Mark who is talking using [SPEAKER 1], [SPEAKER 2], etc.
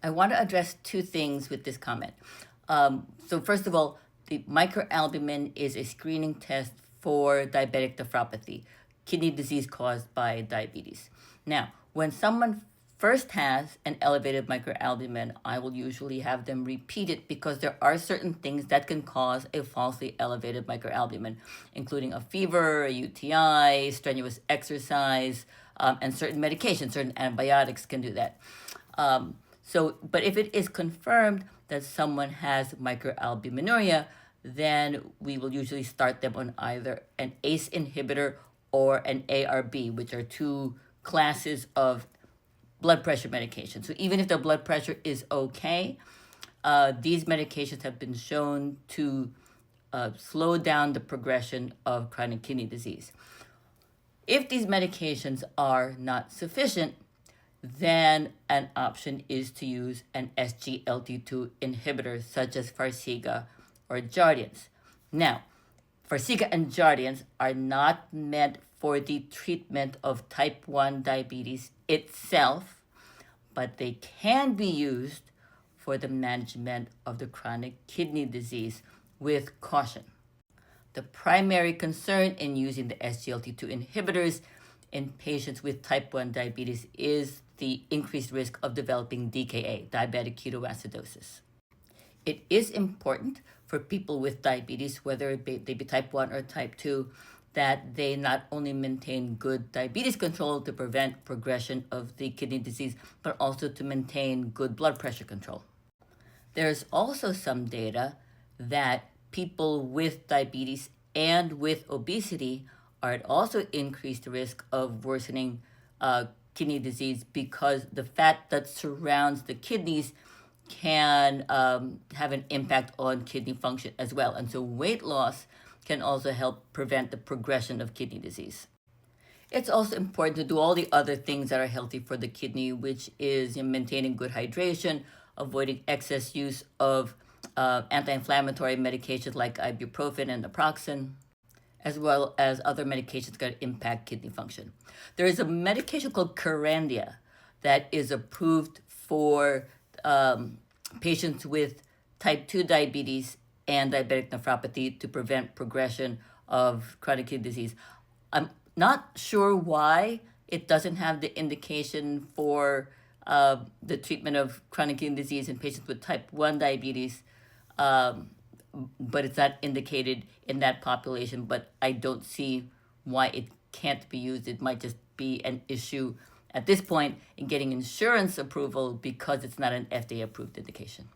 [SPEAKER 1] I want to address two things with this comment. So first of all, the microalbumin is a screening test for diabetic nephropathy, kidney disease caused by diabetes. Now, when someone first has an elevated microalbumin, I will usually have them repeat it because there are certain things that can cause a falsely elevated microalbumin, including a fever, a UTI, strenuous exercise, and certain medications, certain antibiotics can do that. But if it is confirmed that someone has microalbuminuria, then we will usually start them on either an ACE inhibitor or an ARB, which are two classes of blood pressure medication. So even if the blood pressure is okay, these medications have been shown to slow down the progression of chronic kidney disease. If these medications are not sufficient, then an option is to use an SGLT2 inhibitor such as Farxiga or Jardiance. Now, Farxiga and Jardiance are not meant for the treatment of type 1 diabetes itself, but they can be used for the management of the chronic kidney disease with caution. The primary concern in using the SGLT2 inhibitors in patients with type 1 diabetes is the increased risk of developing DKA, diabetic ketoacidosis. It is important for people with diabetes, whether they be type 1 or type 2, that they not only maintain good diabetes control to prevent progression of the kidney disease, but also to maintain good blood pressure control. There's also some data that people with diabetes and with obesity are at also increased risk of worsening kidney disease because the fat that surrounds the kidneys can have an impact on kidney function as well. And so weight loss can also help prevent the progression of kidney disease. It's also important to do all the other things that are healthy for the kidney, which is maintaining good hydration, avoiding excess use of anti-inflammatory medications like ibuprofen and naproxen, as well as other medications that impact kidney function. There is a medication called Kerendia that is approved for patients with type 2 diabetes and diabetic nephropathy to prevent progression of chronic kidney disease. I'm not sure why it doesn't have the indication for the treatment of chronic kidney disease in patients with type 1 diabetes, but it's not indicated in that population. But I don't see why it can't be used. It might just be an issue at this point in getting insurance approval because it's not an FDA-approved indication.